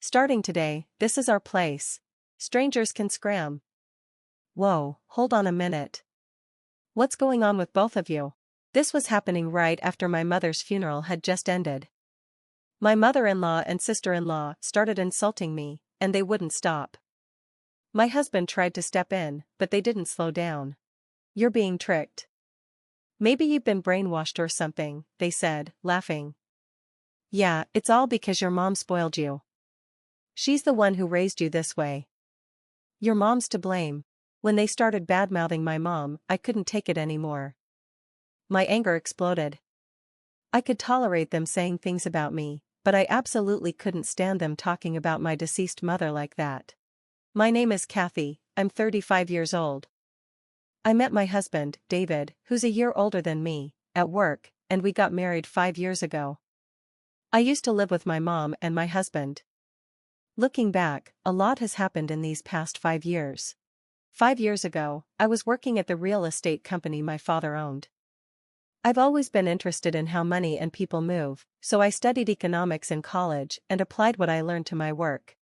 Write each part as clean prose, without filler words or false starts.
Starting today, this is our place. Strangers can scram. Whoa, hold on a minute. What's going on with both of you? This was happening right after my mother's funeral had just ended. My mother-in-law and sister-in-law started insulting me, and they wouldn't stop. My husband tried to step in, but they didn't slow down. You're being tricked. Maybe you've been brainwashed or something, they said, laughing. Yeah, it's all because your mom spoiled you. She's the one who raised you this way. Your mom's to blame. When they started bad-mouthing my mom, I couldn't take it anymore. My anger exploded. I could tolerate them saying things about me, but I absolutely couldn't stand them talking about my deceased mother like that. My name is Kathy, I'm 35 years old. I met my husband, David, who's a year older than me, at work, and we got married 5 years ago. I used to live with my mom and my husband. Looking back, a lot has happened in these past 5 years. 5 years ago, I was working at the real estate company my father owned. I've always been interested in how money and people move, so I studied economics in college and applied what I learned to my work.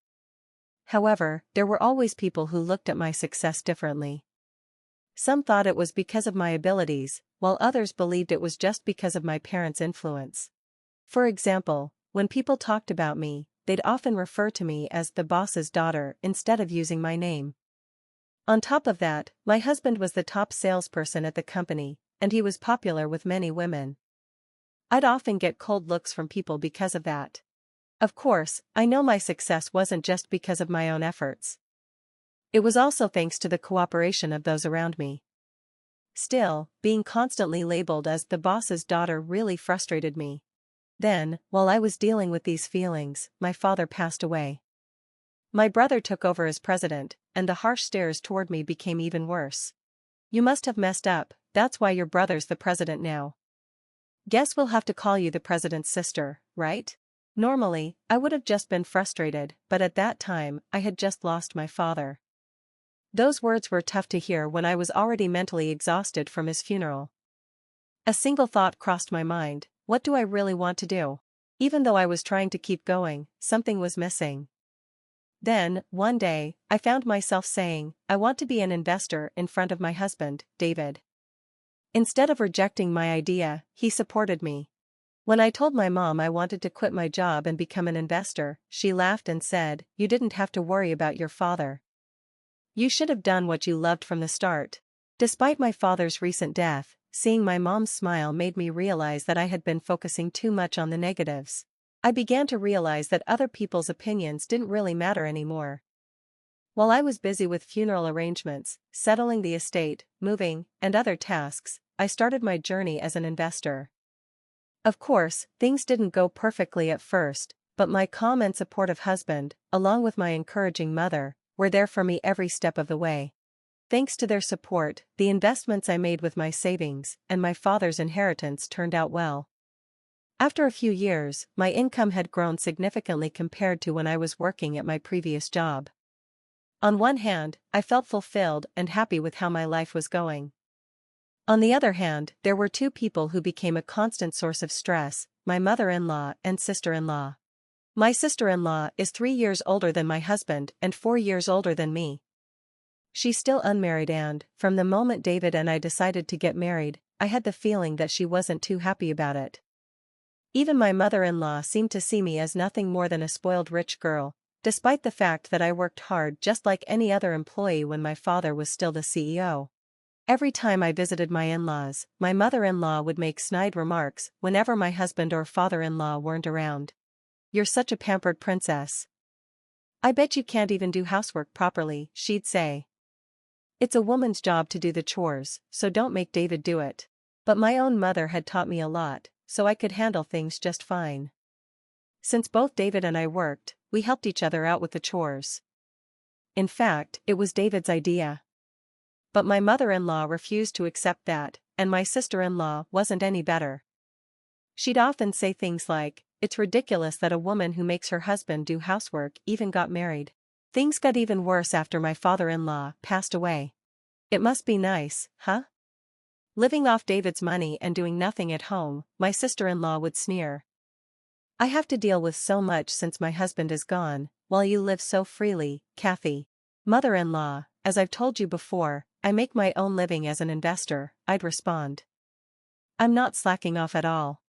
However, there were always people who looked at my success differently. Some thought it was because of my abilities, while others believed it was just because of my parents' influence. For example, when people talked about me, they'd often refer to me as the boss's daughter instead of using my name. On top of that, my husband was the top salesperson at the company, and he was popular with many women. I'd often get cold looks from people because of that. Of course, I know my success wasn't just because of my own efforts. It was also thanks to the cooperation of those around me. Still, being constantly labeled as the boss's daughter really frustrated me. Then, while I was dealing with these feelings, my father passed away. My brother took over as president, and the harsh stares toward me became even worse. You must have messed up, that's why your brother's the president now. Guess we'll have to call you the president's sister, right? Normally, I would have just been frustrated, but at that time, I had just lost my father. Those words were tough to hear when I was already mentally exhausted from his funeral. A single thought crossed my mind: what do I really want to do? Even though I was trying to keep going, something was missing. Then, one day, I found myself saying, I want to be an investor in front of my husband, David. Instead of rejecting my idea, he supported me. When I told my mom I wanted to quit my job and become an investor, she laughed and said, "You didn't have to worry about your father. You should have done what you loved from the start." Despite my father's recent death, seeing my mom's smile made me realize that I had been focusing too much on the negatives. I began to realize that other people's opinions didn't really matter anymore. While I was busy with funeral arrangements, settling the estate, moving, and other tasks, I started my journey as an investor. Of course, things didn't go perfectly at first, but my calm and supportive husband, along with my encouraging mother, were there for me every step of the way. Thanks to their support, the investments I made with my savings and my father's inheritance turned out well. After a few years, my income had grown significantly compared to when I was working at my previous job. On one hand, I felt fulfilled and happy with how my life was going. On the other hand, there were two people who became a constant source of stress: my mother-in-law and sister-in-law. My sister-in-law is 3 years older than my husband and 4 years older than me. She's still unmarried and, from the moment David and I decided to get married, I had the feeling that she wasn't too happy about it. Even my mother-in-law seemed to see me as nothing more than a spoiled rich girl, despite the fact that I worked hard just like any other employee when my father was still the CEO. Every time I visited my in-laws, my mother-in-law would make snide remarks whenever my husband or father-in-law weren't around. "You're such a pampered princess. I bet you can't even do housework properly," she'd say. "It's a woman's job to do the chores, so don't make David do it." But my own mother had taught me a lot, so I could handle things just fine. Since both David and I worked, we helped each other out with the chores. In fact, it was David's idea. But my mother-in-law refused to accept that, and my sister-in-law wasn't any better. She'd often say things like, "It's ridiculous that a woman who makes her husband do housework even got married." Things got even worse after my father-in-law passed away. "It must be nice, huh? Living off David's money and doing nothing at home," my sister-in-law would sneer. "I have to deal with so much since my husband is gone, while you live so freely, Kathy. Mother-in-law, as I've told you before, I make my own living as an investor, I'd respond. I'm not slacking off at all.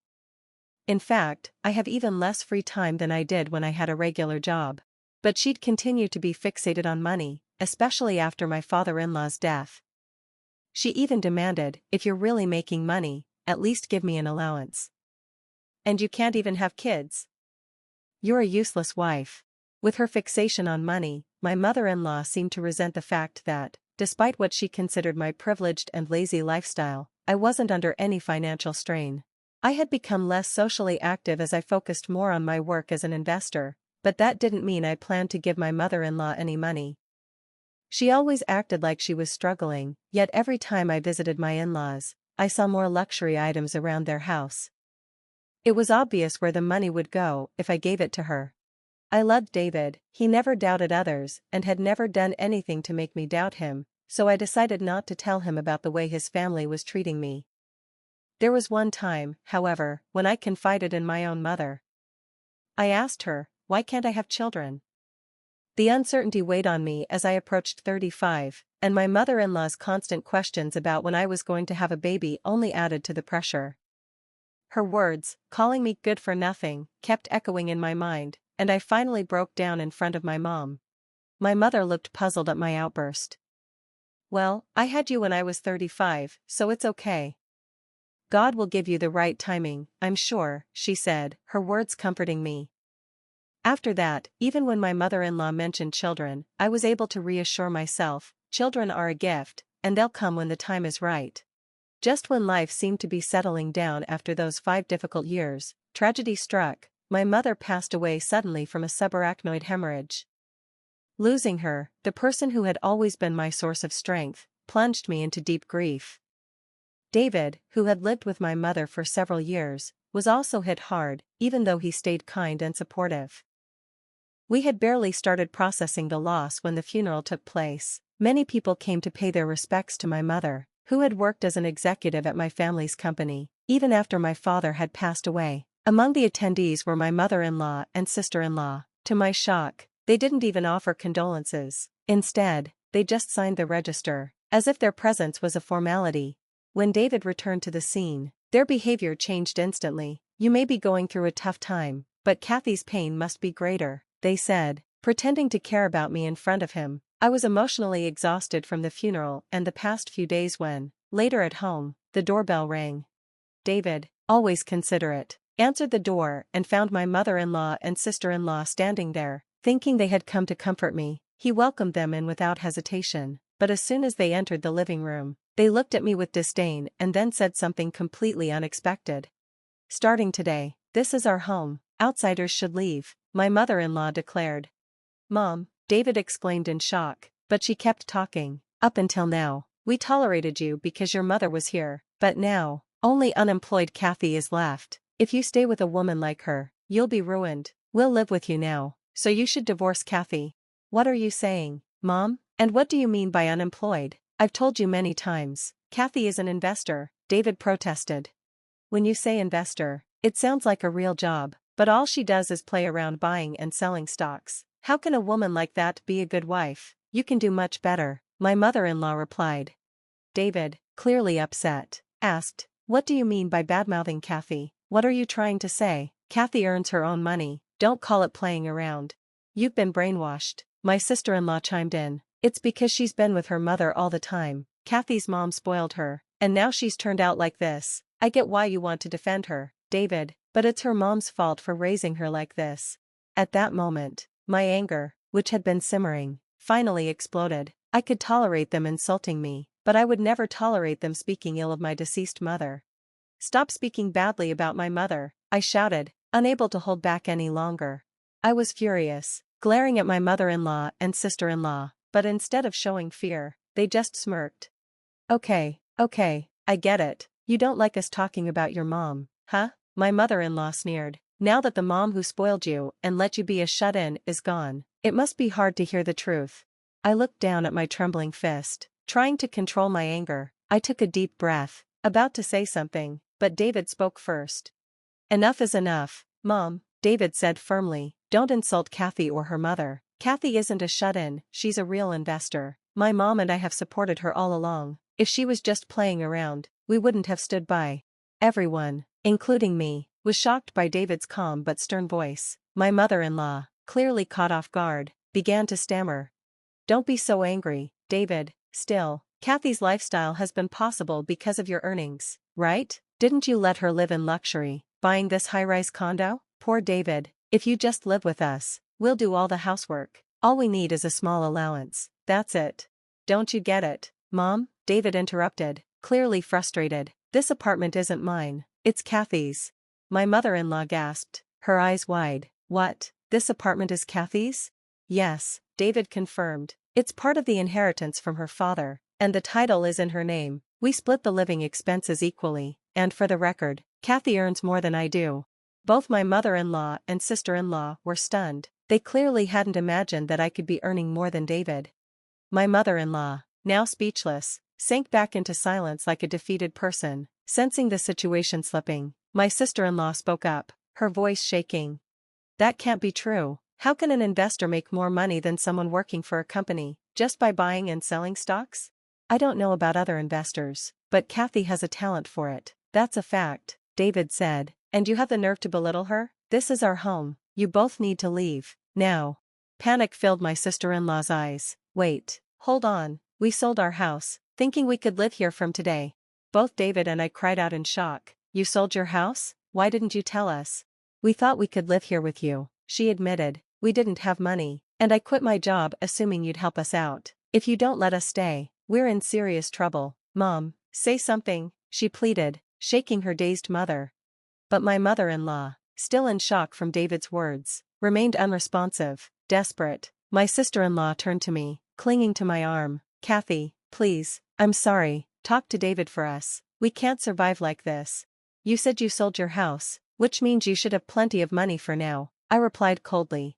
In fact, I have even less free time than I did when I had a regular job. But she'd continue to be fixated on money, especially after my father-in-law's death. She even demanded, if you're really making money, at least give me an allowance. And you can't even have kids? You're a useless wife. With her fixation on money, my mother-in-law seemed to resent the fact that, despite what she considered my privileged and lazy lifestyle, I wasn't under any financial strain. I had become less socially active as I focused more on my work as an investor, but that didn't mean I planned to give my mother-in-law any money. She always acted like she was struggling, yet every time I visited my in-laws, I saw more luxury items around their house. It was obvious where the money would go if I gave it to her. I loved David, he never doubted others and had never done anything to make me doubt him, so I decided not to tell him about the way his family was treating me. There was one time, however, when I confided in my own mother. I asked her, why can't I have children? The uncertainty weighed on me as I approached 35, and my mother-in-law's constant questions about when I was going to have a baby only added to the pressure. Her words, calling me good for nothing, kept echoing in my mind, and I finally broke down in front of my mom. My mother looked puzzled at my outburst. Well, I had you when I was 35, so it's okay. God will give you the right timing, I'm sure, she said, her words comforting me. After that, even when my mother-in-law mentioned children, I was able to reassure myself, children are a gift, and they'll come when the time is right. Just when life seemed to be settling down after those 5 difficult years, tragedy struck. My mother passed away suddenly from a subarachnoid hemorrhage. Losing her, the person who had always been my source of strength, plunged me into deep grief. David, who had lived with my mother for several years, was also hit hard, even though he stayed kind and supportive. We had barely started processing the loss when the funeral took place. Many people came to pay their respects to my mother, who had worked as an executive at my family's company, even after my father had passed away. Among the attendees were my mother-in-law and sister-in-law. To my shock, they didn't even offer condolences. Instead, they just signed the register, as if their presence was a formality. When David returned to the scene, their behavior changed instantly. You may be going through a tough time, but Kathy's pain must be greater, they said, pretending to care about me in front of him. I was emotionally exhausted from the funeral and the past few days when, later at home, the doorbell rang. David, always considerate, answered the door and found my mother-in-law and sister-in-law standing there. Thinking they had come to comfort me, he welcomed them in without hesitation, but as soon as they entered the living room, they looked at me with disdain and then said something completely unexpected. Starting today, this is our home, outsiders should leave, my mother-in-law declared. Mom, David exclaimed in shock, but she kept talking. Up until now, we tolerated you because your mother was here, but now, only unemployed Kathy is left. If you stay with a woman like her, you'll be ruined. We'll live with you now, so you should divorce Kathy. What are you saying, Mom? And what do you mean by unemployed? I've told you many times, Kathy is an investor, David protested. When you say investor, it sounds like a real job, but all she does is play around buying and selling stocks. How can a woman like that be a good wife? You can do much better, my mother-in-law replied. David, clearly upset, asked, what do you mean by badmouthing Kathy? What are you trying to say? Kathy earns her own money, don't call it playing around. You've been brainwashed, my sister-in-law chimed in. It's because she's been with her mother all the time. Kathy's mom spoiled her, and now she's turned out like this. I get why you want to defend her, David, but it's her mom's fault for raising her like this. At that moment, my anger, which had been simmering, finally exploded. I could tolerate them insulting me, but I would never tolerate them speaking ill of my deceased mother. Stop speaking badly about my mother, I shouted, unable to hold back any longer. I was furious, glaring at my mother-in-law and sister-in-law, but instead of showing fear, they just smirked. Okay, I get it. You don't like us talking about your mom, huh? My mother-in-law sneered. Now that the mom who spoiled you and let you be a shut-in is gone, it must be hard to hear the truth. I looked down at my trembling fist, trying to control my anger. I took a deep breath, about to say something, but David spoke first. Enough is enough, Mom, David said firmly. Don't insult Kathy or her mother. Kathy isn't a shut-in, she's a real investor. My mom and I have supported her all along. If she was just playing around, we wouldn't have stood by. Everyone, including me, was shocked by David's calm but stern voice. My mother-in-law, clearly caught off guard, began to stammer. Don't be so angry, David. Still, Kathy's lifestyle has been possible because of your earnings, right? Didn't you let her live in luxury, buying this high-rise condo? Poor David. If you just live with us, we'll do all the housework. All we need is a small allowance. That's it. Don't you get it, Mom? David interrupted, clearly frustrated. This apartment isn't mine, it's Kathy's. My mother-in-law gasped, her eyes wide. What? This apartment is Kathy's? Yes, David confirmed. It's part of the inheritance from her father, and the title is in her name. We split the living expenses equally, and for the record, Kathy earns more than I do. Both my mother-in-law and sister-in-law were stunned. They clearly hadn't imagined that I could be earning more than David. My mother-in-law, now speechless, sank back into silence like a defeated person, sensing the situation slipping. My sister-in-law spoke up, her voice shaking. That can't be true. How can an investor make more money than someone working for a company, just by buying and selling stocks? I don't know about other investors, but Kathy has a talent for it. That's a fact, David said. And you have the nerve to belittle her? This is our home. You both need to leave, now. Panic filled my sister-in-law's eyes. Wait, hold on. We sold our house, thinking we could live here from today. Both David and I cried out in shock. You sold your house? Why didn't you tell us? We thought we could live here with you, she admitted. We didn't have money, and I quit my job assuming you'd help us out. If you don't let us stay, we're in serious trouble. Mom, say something, she pleaded, shaking her dazed mother. But my mother-in-law, still in shock from David's words, remained unresponsive, desperate. My sister-in-law turned to me, clinging to my arm. Kathy, please, I'm sorry, talk to David for us. We can't survive like this. You said you sold your house, which means you should have plenty of money for now, I replied coldly.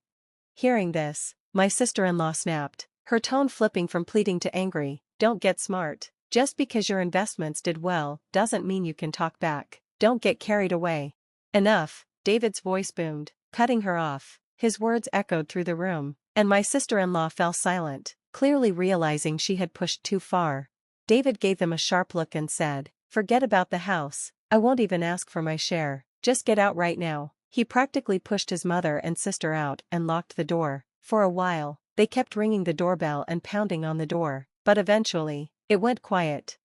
Hearing this, my sister-in-law snapped, her tone flipping from pleading to angry. Don't get smart. Just because your investments did well doesn't mean you can talk back. Don't get carried away. Enough, David's voice boomed, cutting her off. His words echoed through the room, and my sister-in-law fell silent, clearly realizing she had pushed too far. David gave them a sharp look and said, Forget about the house. I won't even ask for my share. Just get out right now. He practically pushed his mother and sister out and locked the door. For a while, they kept ringing the doorbell and pounding on the door, but eventually, it went quiet.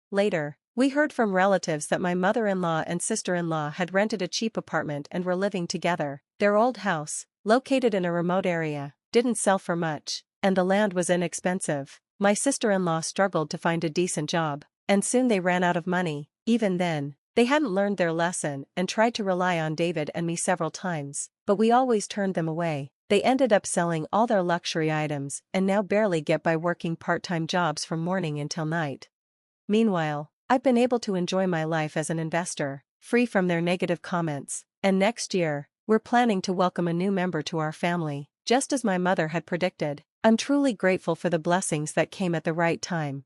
Later, we heard from relatives that my mother-in-law and sister-in-law had rented a cheap apartment and were living together. Their old house, located in a remote area, didn't sell for much, and the land was inexpensive. My sister-in-law struggled to find a decent job, and soon they ran out of money. Even then, they hadn't learned their lesson and tried to rely on David and me several times, but we always turned them away. They ended up selling all their luxury items and now barely get by working part-time jobs from morning until night. Meanwhile, I've been able to enjoy my life as an investor, free from their negative comments, and next year, we're planning to welcome a new member to our family, just as my mother had predicted. I'm truly grateful for the blessings that came at the right time.